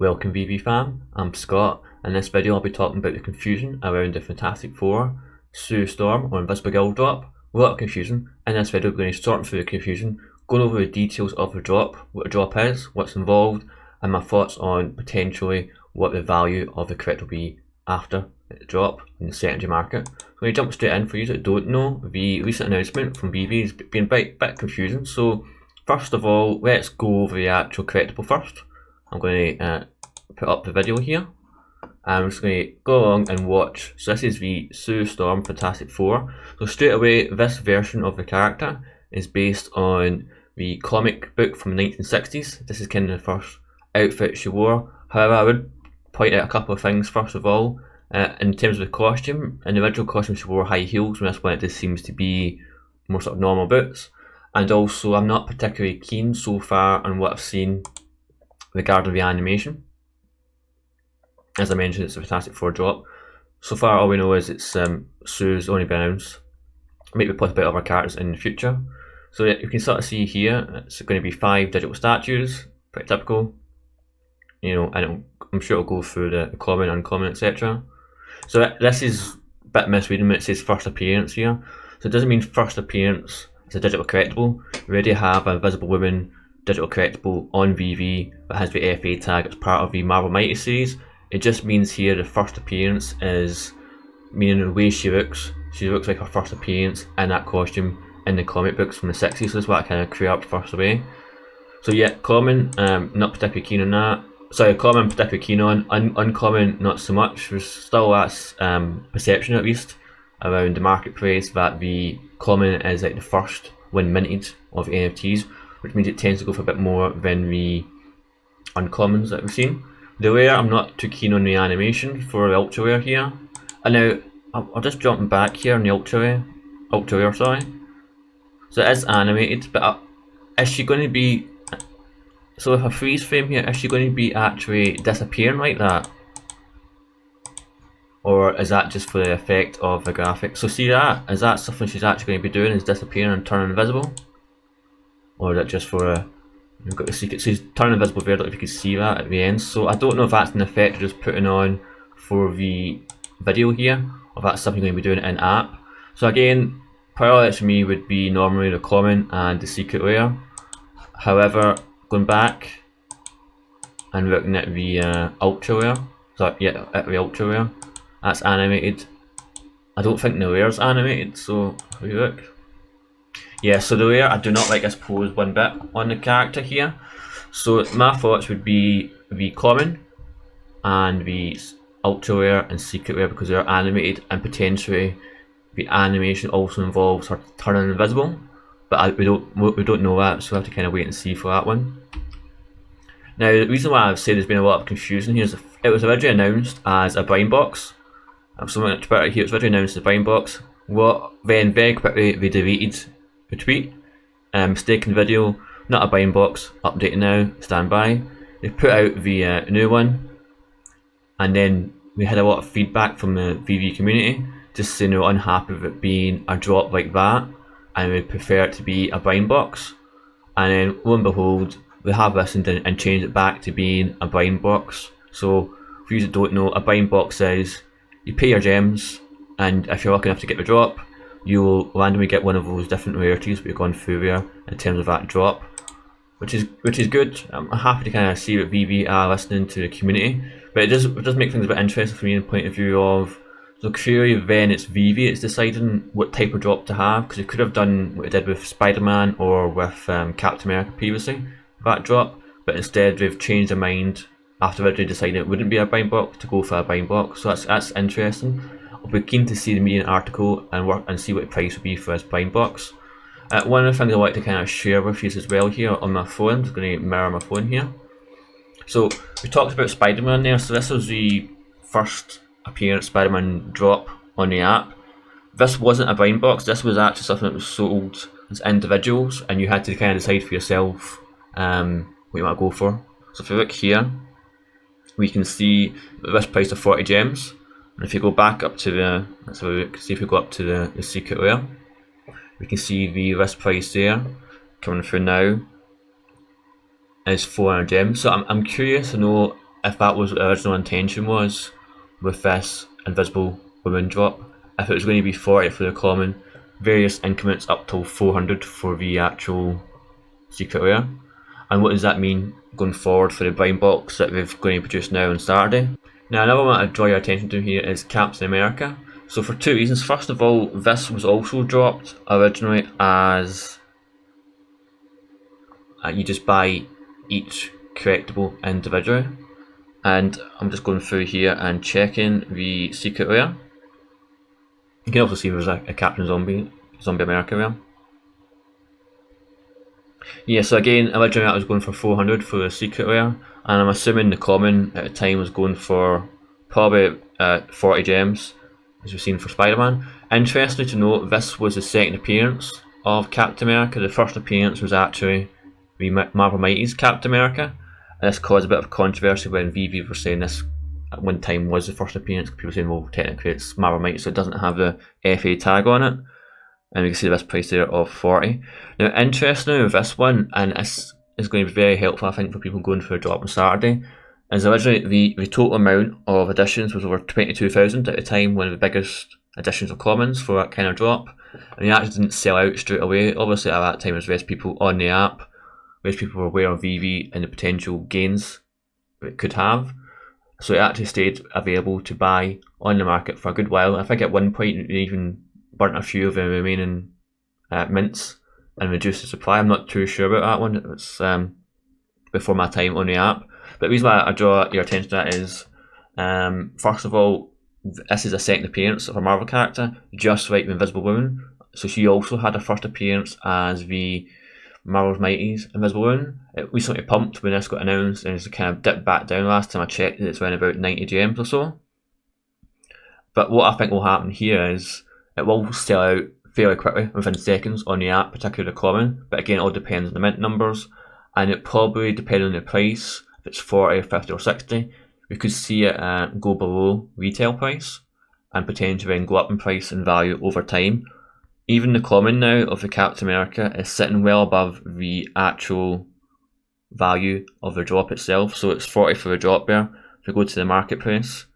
Welcome Veve fam, I'm Scott. In this video I'll be talking about the confusion around the Fantastic Four, Sue Storm or Invisible Girl drop. A lot of confusion. In this video we're going to sort through the confusion, going over the details of the drop, what the drop is, what's involved, and my thoughts on potentially what the value of the credit will be after the drop in the secondary market. So I'm going to jump straight in. For you that don't know, the recent announcement from Veve has been a bit confusing. So first of all, let's go over the actual collectible first. I'm going to put up the video here. I'm just going to go along and watch. So this is the Sue Storm Fantastic Four. So straight away, this version of the character is based on the comic book from the 1960s. This is kind of the first outfit she wore. However, I would point out a couple of things. First of all, in terms of the costume, in the original costume she wore high heels, and this one it just seems to be more sort of normal boots. And also, I'm not particularly keen so far on what I've seen regarding the animation. As I mentioned, it's a Fantastic Four drop. So far all we know is it's Sue's only been announced. Maybe plus a bit of other characters in the future. So yeah, you can sort of see here, it's going to be 5 digital statues, pretty typical. You know, and I'm sure it'll go through the common, uncommon, etc. So this is a bit misleading when it says first appearance here. So it doesn't mean first appearance, it's a digital collectible. We already have a Invisible Woman digital collectible on Veve that has the FA tag as part of the Marvel Mighty series. It just means here the first appearance is meaning the way she looks like her first appearance in that costume in the comic books from the 60s. So that's what I kind of clear up first away. So yeah, common, not particularly keen on that. Sorry, common particularly keen on, uncommon not so much. There's still that perception at least around the marketplace that the common is like the first when minted of NFTs, which means it tends to go for a bit more than the uncommons that we've seen. The rare, I'm not too keen on the animation for the ultra rare here. And now, I'll just jump back here on the ultra rare, sorry. So it is animated, but is she going to be, so with a freeze frame here, is she going to be actually disappearing like that? Or is that just for the effect of the graphics? So see that, is that something she's actually going to be doing, is disappearing and turning invisible? Or is that just for a, you've got the secret, so he's turning invisible there, I don't know if you can see that at the end. So I don't know if that's an effect you're just putting on for the video here, or if that's something you're going to be doing in app. So again, parallels for me would be normally the common and the secret rare. However, going back and looking at the ultra rare, so yeah, at the ultra rare, that's animated. I don't think the rare's animated, so have you look. Yeah, so the rare, I do not like this pose one bit on the character here. So my thoughts would be the common and the ultra rare and secret rare because they're animated, and potentially the animation also involves her turning invisible. But we don't know that, so we have to kind of wait and see for that one. Now the reason why I've said there's been a lot of confusion here is it was originally announced as a blind box. Someone at Twitter here, it was originally announced as a blind box. Then very quickly they deleted the tweet, mistaken video, not a blind box, update now, stand by. They put out the new one, and then we had a lot of feedback from the Veve community just saying they were unhappy with it being a drop like that and we prefer it to be a blind box. And then lo and behold, we have listened and changed it back to being a blind box. So for you that don't know, a blind box is you pay your gems, and if you're lucky enough to get the drop, you will randomly get one of those different rarities that you've gone through there in terms of that drop, which is good. I'm happy to kind of see that Veve are listening to the community, but it does make things a bit interesting for me in the point of view of, so clearly then it's Veve it's deciding what type of drop to have, because it could have done what it did with Spiderman or with Captain America previously, that drop, but instead they've changed their mind after originally deciding it wouldn't be a blind box to go for a blind box. So that's interesting. I'll be keen to see the media article and work and see what the price would be for this blind box. One of the things I like to kind of share with you as well here on my phone, I'm just going to mirror my phone here. So we talked about Spiderman there, so this was the first appearance Spiderman drop on the app. This wasn't a blind box, this was actually something that was sold as individuals, and you had to kind of decide for yourself what you want to go for. So if you look here, we can see this price of 40 gems. And if you go back up to the, let's have a look, see if we go up to the secret rare, we can see the list price there coming through now is 400 gems. So I'm curious to know if that was what the original intention was with this Invisible Woman drop, if it was going to be 40 for the common, various increments up till 400 for the actual secret rare. And what does that mean going forward for the blind box that we're going to produce now on Saturday? Now, another one I draw your attention to here is Captain America. So for two reasons. First of all, this was also dropped originally as you just buy each collectible individually. And I'm just going through here and checking the secret rare. You can also see there's a Captain Zombie America rare. Yeah, so again, originally I was going for 400 for the secret rare, and I'm assuming the common at the time was going for probably 40 gems, as we've seen for Spider-Man. Interestingly to note, this was the second appearance of Captain America. The first appearance was actually the Marvel Mighty's Captain America, and this caused a bit of controversy when Veve were saying this at one time was the first appearance. People saying, well, technically it's Marvel Mighty, so it doesn't have the FA tag on it. And we can see this price there of 40. Now, interestingly with this one, and this is going to be very helpful, I think, for people going for a drop on Saturday, is originally the total amount of editions was over 22,000 at the time, one of the biggest editions of commons for that kind of drop. And they actually didn't sell out straight away. Obviously, at that time, there's less people on the app, less people were aware of Veve and the potential gains it could have. So it actually stayed available to buy on the market for a good while. I think at one point, it even burnt a few of the remaining mints and reduced the supply. I'm not too sure about that one. It was before my time on the app. But the reason why I draw your attention to that is, first of all, this is a second appearance of a Marvel character, just like the Invisible Woman. So she also had her first appearance as the Marvel's Mighty's Invisible Woman. It recently pumped when this got announced, and it's kind of dipped back down. Last time I checked, it's around about 90 gems or so. But what I think will happen here is it will sell out fairly quickly, within seconds on the app, particularly the common. But again, it all depends on the mint numbers, and it probably, depending on the price, if it's 40, 50 or 60, we could see it go below retail price and potentially then go up in price and value over time. Even the common now of the Captain America is sitting well above the actual value of the drop itself. So it's 40 for the drop there. If we go to the marketplace,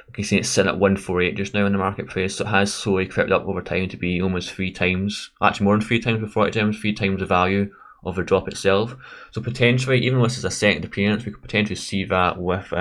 you can see it's sitting at 148 just now in the marketplace. So it has slowly crept up over time to be almost 3 times, actually more than 3 times with 40 gems, 3 times the value of the drop itself. So potentially, even though this is a second appearance, we could potentially see that with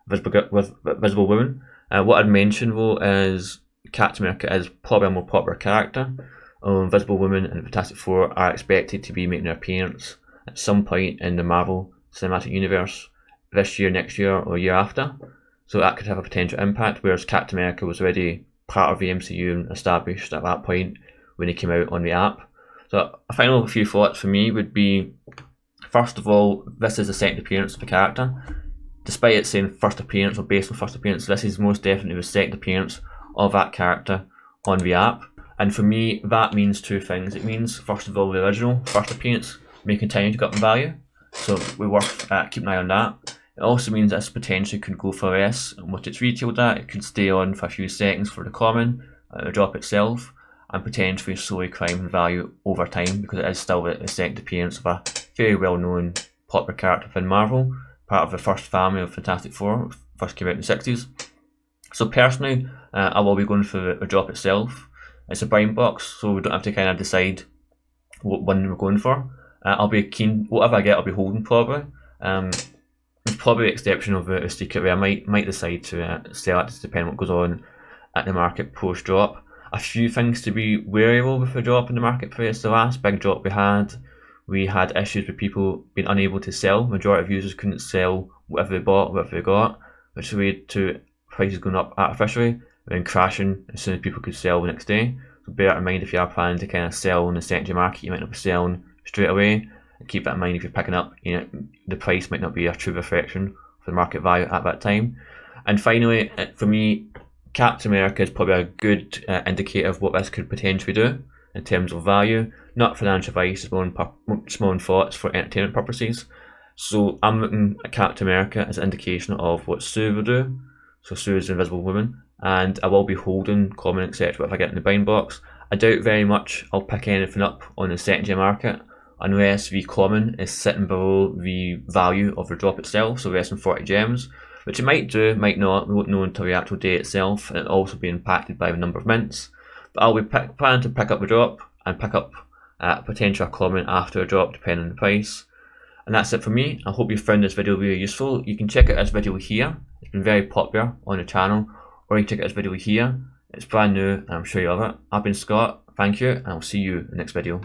Visible Woman. What I'd mention though is Captain America is probably a more popular character. Invisible Woman and Fantastic Four are expected to be making an appearance at some point in the Marvel Cinematic Universe this year, next year, or year after. So that could have a potential impact, whereas Captain America was already part of the MCU and established at that point when he came out on the app. So a final few thoughts for me would be, first of all, this is the second appearance of the character. Despite it saying first appearance or based on first appearance, this is most definitely the second appearance of that character on the app. And for me, that means two things. It means, first of all, the original first appearance may continue to go up in value, so we're worth keeping an eye on that. It also means this potentially could go for less and what it's retailed at. It could stay on for a few seconds for the common, the drop itself, and potentially slowly climb in value over time, because it is still the second appearance of a very well-known popular character within Marvel, part of the first family of Fantastic Four, first came out in the 60s. So personally, I will be going for the drop itself. It's a blind box, so we don't have to kind of decide what one we're going for. I'll be keen, whatever I get, I'll be holding probably. With probably the exception of the secret rare, I might decide to sell it, just depending on what goes on at the market post drop. A few things to be wary of with the drop in the marketplace. The last big drop we had issues with people being unable to sell. Majority of users couldn't sell whatever they bought, whatever they got, which led to prices going up artificially and then crashing as soon as people could sell the next day. So bear that in mind if you are planning to kind of sell in the secondary market. You might not be selling straight away. And keep that in mind if you're picking up, the price might not be a true reflection of the market value at that time. And finally, for me, Captain America is probably a good indicator of what this could potentially do in terms of value. Not financial advice, it's more in thoughts for entertainment purposes. So I'm looking at Captain America as an indication of what Sue will do. So Sue is the Invisible Woman, and I will be holding common, etc. if I get in the blind box. I doubt very much I'll pick anything up on the secondary market unless the common is sitting below the value of the drop itself, so less than 40 gems, which it might do, might not. We won't know until the actual day itself, and it'll also be impacted by the number of mints. But I'll be planning to pick up the drop and pick up potential common after a drop, depending on the price. And that's it for me. I hope you found this video really useful. You can check out this video here. It's been very popular on the channel, or you can check out this video here. It's brand new and I'm sure you love it. I've been Scott. Thank you, and I'll see you in the next video.